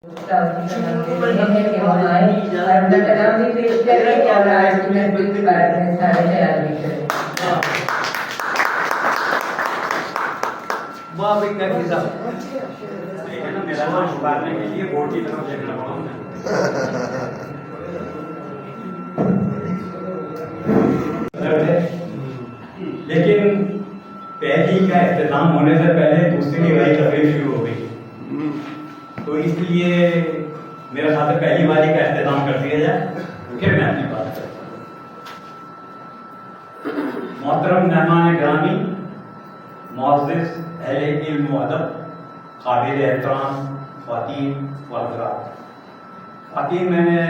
میرا نام ابھارنے کے لیے بورڈ کی طرف دیکھنا پڑا لیکن پہلی کا اختتام ہونے سے پہلے دوسری والی تقریب شروع ہو گئی، تو اس لیے میرے خیال سے پہلی والی کا اختتام کر دیا جائے، پھر میں اپنی بات کرتا ہوں۔ محترم مہمان گرامی، معزز اہل علم و ادب، قابل احترام خواتین و حضرات، خواتین میں نے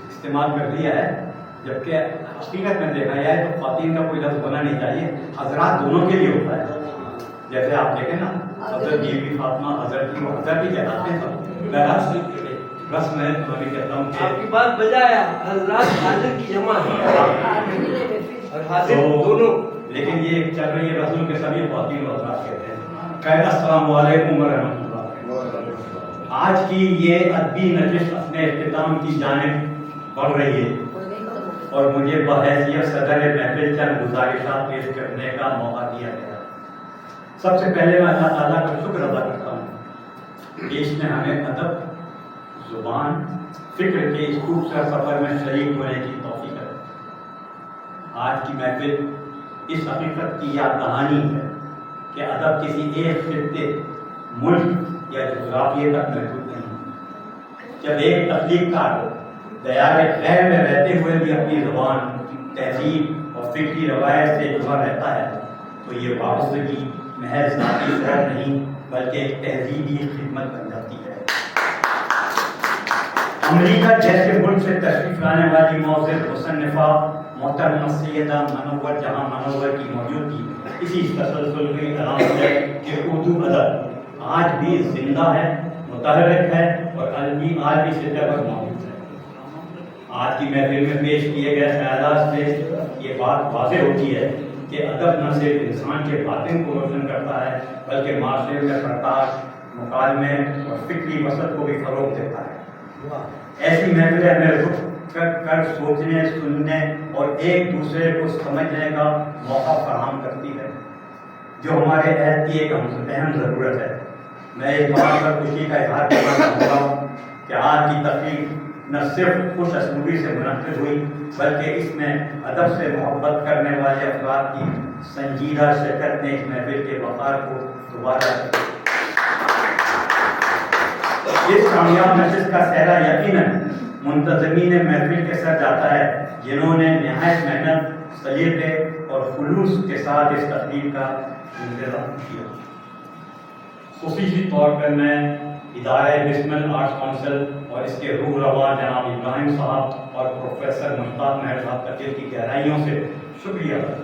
استعمال کر لیا ہے، جبکہ حقیقت میں دیکھا جائے تو خواتین کا کوئی لفظ ہونا نہیں چاہیے، حضرات دونوں کے لیے ہوتا ہے۔ جیسے آپ دیکھیں نا، حضرت بی بی فاطمہ حضرت کی، وہ حضرت ہی کہلاتے ہیں سب۔ رسم ہے تو میں کہتا ہوں کہ آپ کی بات بجایا، حضرات حاضر کی جمع ہے اور حاضر دونوں، لیکن یہ چل رہی ہے رسول کے سبھی خواتین و حضرات کہتے ہیں۔ خیر، السلام علیکم ورحمۃ اللہ۔ آج کی یہ ادبی نشست اپنے اختتام کی جانب بڑھ رہی ہے اور مجھے بحیثیت صدر محفل چند گزارشات پیش کرنے کا موقع دیا گیا۔ سب سے پہلے میں اللہ تعالیٰ کا شکر ادا کرتا ہوں کہ اس نے ہمیں ادب، زبان، فکر کے اس خوبصورت سفر میں شریک ہونے کی توفیق دی۔ آج کی محفل اس حقیقت کی یاد دہانی ہے کہ ادب کسی ایک خطے، ملک یا جغرافیے تک محدود نہیں۔ جب ایک تخلیق کار دیار غیر میں رہتے ہوئے بھی اپنی زبان، تہذیب اور فکری روایت سے جڑا رہتا ہے تو یہ وابستگی محض ذاتی شوق نہیں بلکہ ایک تہذیبی خدمت بن جاتی ہے۔ امریکہ جیسے ملک سے تشریف لانے والی معزز مصنفہ محترمہ سیدہ منور جہاں منور کی موجودگی اسی تسلسل میں اعلان ہے کہ اردو ادب آج بھی زندہ ہے، متحرک ہے اور عالمی سطح پر موجود ہے۔ آج کی محفل میں پیش کیے گئے خیالات سے یہ بات واضح ہوتی ہے کہ ادب نہ صرف انسان کے باطن کو روشن کرتا ہے بلکہ معاشرے میں پرکاش، مکالمے اور فکری وسعت کو بھی فروغ دیتا ہے۔ ایسی محفلیں ہمیں رک کر سوچنے، سننے اور ایک دوسرے کو سمجھنے کا موقع فراہم کرتی ہے، جو ہمارے عہد کی ایک اہم ضرورت ہے۔ میں اس بات پر خوشی کا اظہار کرنا چاہوں گا کہ آج کی تقریب نہ صرف خوش اسلوبی سے منعقد ہوئی بلکہ اس میں ادب سے محبت کرنے والے افراد کی سنجیدہ شرکت نے اس محفل کے وقار کو دوبارہ اس کامیاب نشست کا سہرا یقیناً منتظمین محفل کے سر جاتا ہے، جنہوں نے نہایت محنت، سلیقے اور خلوص کے ساتھ اس تقریب کا انتظام کیا۔ خصوصی طور پر میں ادارہ بسمل آرٹس کونسل اور اس کے روح رواں جناب ابراہیم صاحب اور پروفیسر مشتاق مہر صاحب کا دل کی گہرائیوں سے شکریہ ادا کرتا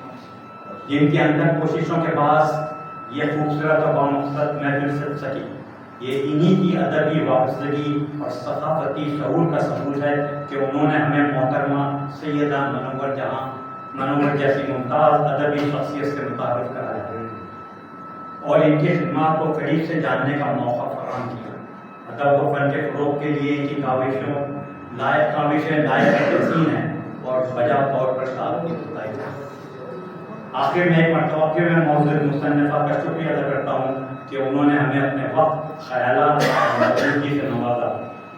ہوں، جن کی اندر کوششوں کے باعث یہ خوبصورت اور بامقصد محفل سج سکی۔ یہ انہی کی ادبی وابستگی اور ثقافتی شعور کا ثبوت ہے کہ انہوں نے ہمیں محترمہ سیدہ منور جیسی ممتاز ادبی شخصیت سے متعارف کرایا اور ان کی خدمات کو قریب سے جاننے کا موقع فراہم کیا۔ ادب و فن کے فروغ کے لیے ان کی کاوشیں لائق تحسین ہیں اور بجا طور پر تعلق ہوتا ہے۔ آخر میں ایک مرتبہ پھر میں معزز مصنفہ کا شکریہ ادا کرتا ہوں کہ انہوں نے ہمیں اپنے وقت، خیالات اور موجودگی سے نوازا۔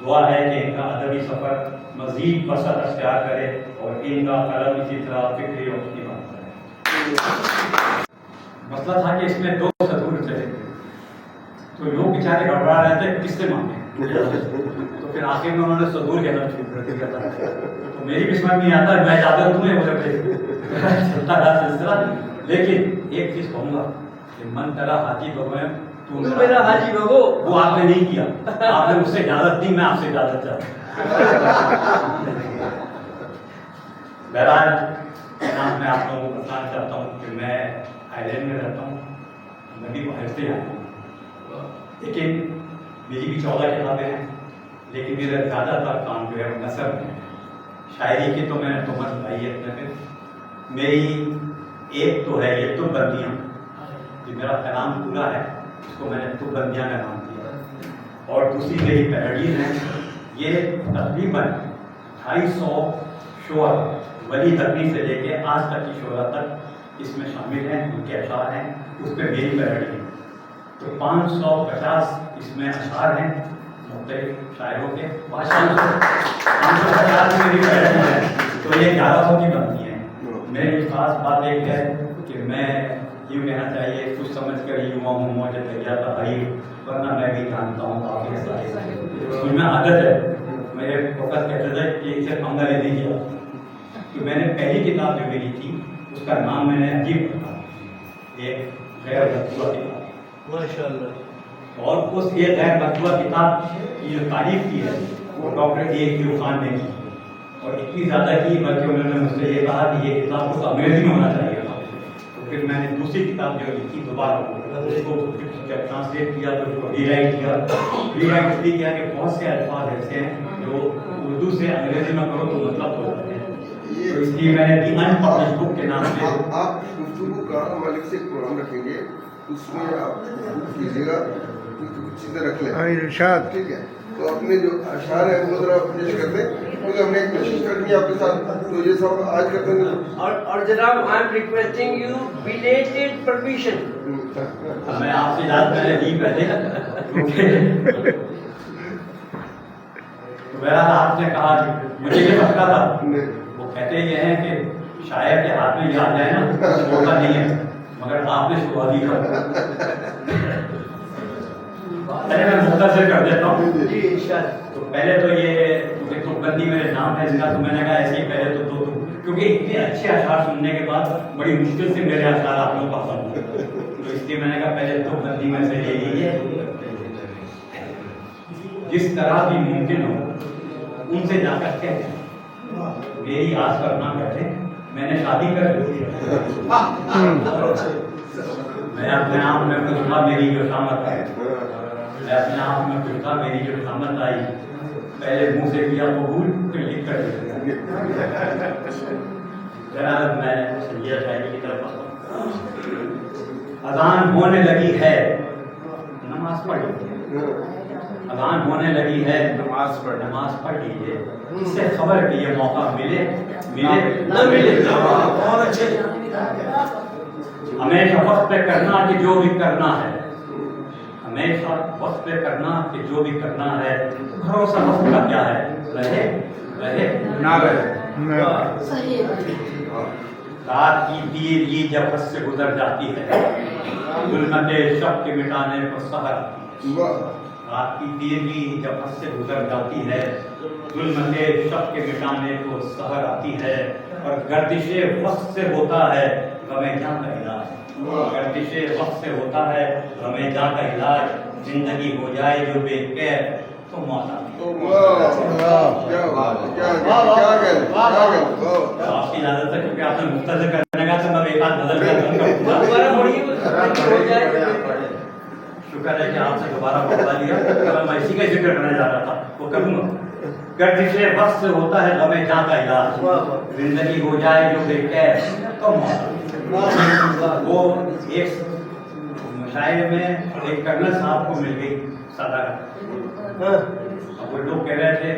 دعا ہے کہ ان کا ادبی سفر مزید وسعت اختیار کرے اور ان کا قلم اسی طرح فکری روشنی بن کرے۔ مسئلہ تھا کہ اس میں 2 سطور چلے گئے تو لوگ بیچارے گھبرا رہے تھے کس سے مانگیں، تو پھر آخر میں انہوں نے سطور کہنا شروع کر دیا تھا، تو میری بھی سمجھ نہیں آتا میں زیادہ تمہیں ہو سکتے چلتا رہا سلسلہ۔ لیکن ایک چیز کہوں گا کہ من تیرا حاجی بغویم تو میرا حاجی بگو، وہ آپ نے نہیں کیا، آپ نے مجھ سے اجازت دی، میں آپ سے اجازت چاہتا ہوں۔ بہرحال جناب، میں آپ لوگوں کو بتانا چاہتا ہوں کہ میں آئی لینڈ میں رہتا ہوں، میں بھی باہر سے آیا ہوں، لیکن میری بھی 14 کتابیں ہیں، لیکن میرا زیادہ تر کام جو ہے وہ نثر میں ہے۔ شاعری کی تو میں نے تہمت لگائی ہے اپنے پہ، میری ایک تو ہے یہ تو بندیاں، جو میرا کلام پورا ہے اس کو میں نے تو بندیاں کا نام دیا۔ اور دوسری میری پیروڈیز ہیں. یہ تقریباً 250 شعر ولی تقریر سے لے کے آج تک کی شعرا تک اس میں شامل ہیں. ان کے اشعار ہیں, اس پہ میری پیروڈی ہے. تو 550 اس میں اشعار ہیں مختلف شاعروں کے. 550 میری پیروڈی ہے, تو یہ 1100 کی بنتی ہیں. میری خاص بات ایک ہے کہ میں یوں کہنا چاہیے کچھ سمجھ کر یوں ہوں مجھے تیار تحریر, ورنہ میں بھی جانتا ہوں کافی سارے مجھ میں عادت ہے. میرے فوکس کہتے تھے کہ صرف انگریزی کیا, کہ میں نے پہلی کتاب جو میری تھی اس کا نام میں نے عجیب رکھا, ایک غیر مطبوعہ کتاب. ماشاء اللہ. اور اس یہ غیر مطبوعہ کتاب کی جو تعریف کی ہے وہ ڈاکٹر A.Q. خان نے کی, اور اتنی زیادہ کی بلکہ انہوں نے مجھ سے یہ کہا کہ یہ کتاب کو انگریزی میں ہونا چاہیے تھا. تو پھر میں نے دوسری کتاب جو لکھی دوبارہ اس کو ٹرانسلیٹ کیا, تو اس کو ری رائٹ کیا. ری رائٹ اس لیے کیا کہ بہت سے الفاظ ایسے ہیں جو اردو سے انگریزی میں کرو تو مطلب ہو جاتے ہیں. تو اس لیے میں نے دی انپبلشڈ بک کے نام سے آپ گفتگو کا مالک سے ایک پروگرام رکھیں گے, اس میں آپ کیجیے گا, کچھ چیزیں رکھ لیں. ارشاد. ٹھیک ہے, تو اپنے جو اشعار ہیں وہ ذرا پیش کر دیں, کیونکہ ہم نے ایک کوشش کرنی ہے آپ کے ساتھ, تو یہ سب آج کرتے ہیں. اور جناب I am requesting you belated permission. میں آپ سے یاد میں نے دی پہلے. بہرحال آپ نے کہا کہ مجھے یہ پتا تھا, وہ کہتے یہ ہیں کہ شاعر کے ہاتھ میں یہ آ جائے نا ہوتا نہیں ہے, مگر آپ نے شروعاتی کر. پہلے میں مختصر کر دیتا ہوں. جی انشاءاللہ. تو پہلے تو یہ کیونکہ تربندی میرے نام ہے اس کا, تو میں نے کہا ایسے ہی پہلے تو کیونکہ اتنے اچھے اشعار سننے کے بعد بڑی مشکل سے میرے اشعار آپ لوگوں کو پسند ہوئے, تو اس لیے میں نے کہا پہلے تربندی میں سے لے لیجیے. جس طرح بھی ممکن ہو ان سے جا کر کے میری آس پر نہ بیٹھے, میں نے شادی کر لی. میں اپنے آپ میں کچھ تھا میری جو شامت ہے, میں اپنے آپ میں کچھ تھا میری جو شامت آئی, پہلے منہ سے کیا قبول پھر لکھ کر دیا. ذرا میں یہ شاعری کی طرف آتا ہوں. اذان ہونے لگی ہے, نماز پڑھ لیجیے. اذان ہونے لگی ہے, نماز پڑھ لیجیے. اس سے خبر کہ یہ موقع ملے نہ ملے. بہت اچھے. ہمیشہ وقت پہ کرنا کہ جو بھی کرنا ہے, ہمیشہ وقت پہ کرنا کہ جو بھی کرنا ہے. بھروسہ وقت کا کیا ہے, رہے نہ رہے. رات کی دیری جب حد سے گزر جاتی ہے, ظلمت شب کے مٹانے کو سحر آتی ہے. رات کی دیری جب حد سے گزر جاتی ہے, ظلمت شب کے مٹانے کو سحر آتی ہے. اور گردش وقت سے ہوتا ہے غم جاں کا علاج. گردش وقت سے ہوتا ہے غم جاں کا علاج. زندگی ہو جائے جو بے قید تو موت آتی ہے. آپ کی اجازت ہے کیونکہ آپ نے مختصر کرنے کا تو میں ایک آدھ نظر شکر ہے کہ آپ سے دوبارہ بتا لیا. میں اسی کا ذکر کرنے جا رہا تھا, وہ کروں گا. گردش وقت سے ہوتا ہے غم جاں کا علاج. زندگی ہو جائے جو بے قید تو موت. وہ ایک مشاعرے میں ایک کرنل صاحب کو مل گئی صدارت. اب وہ لوگ کہہ رہے تھے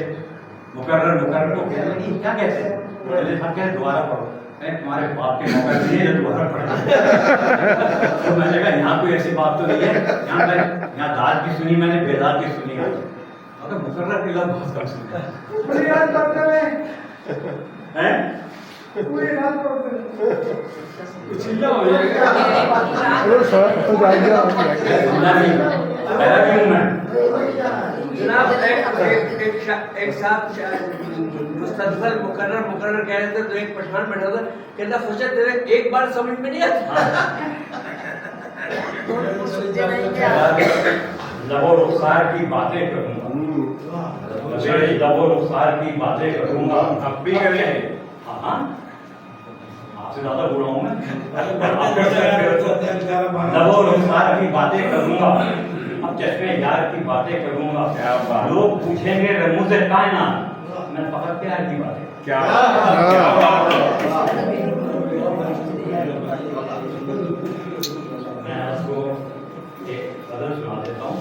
مقرر کو کہہ رہے ہیں کیا کہتے ہیں, پہلے صاحب کہہ دوبارہ پڑھو. تمہارے باپ کے موقع نہیں ہے دوبارہ پڑھا. تو میں نے کہا یہاں کوئی ایسی بات تو نہیں ہے, یہاں داد کی سنی میں نے بیداد کی سنی ہے, مگر مقرر کے لفظ بہت کم سنتے ہیں. جناب ایک صاحب مستقبل مقرر کہہ رہے تھے, تو ایک پٹھان بیٹھا تھا, کہتا سوچا تیرے ایک بار سمجھ میں نہیں آتا. لب و رخسار کی باتیں کروں گا, لب و رخسار کی باتیں کروں گا. اب بھی کریں. ہاں آپ سے زیادہ بول رہا ہوں میں. لب و رخسار کی باتیں کروں گا, اب چشمے یار کی باتیں کروں گا. لوگ پوچھیں گے رموز کائنات, میں فقط پیار کی باتیں. کیا میں آپ کو ایک غزل سنا دیتا ہوں.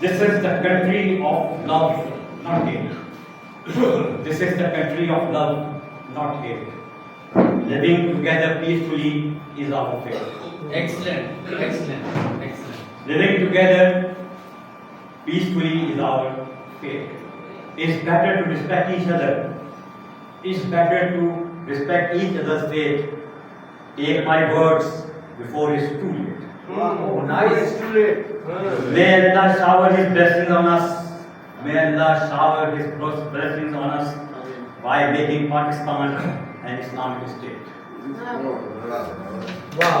This is the country of love, not hate. This is the country of love, not hate. Living together peacefully is our fate. Excellent, excellent, excellent. Living together peacefully is our fate. It's better to respect each other. It's better to respect each other's fate. Take my words before it's too late. Oh, nice, too late. May Allah shower His blessings on us. May Allah shower His blessings on us by making Pakistan an Islamic state. Wow.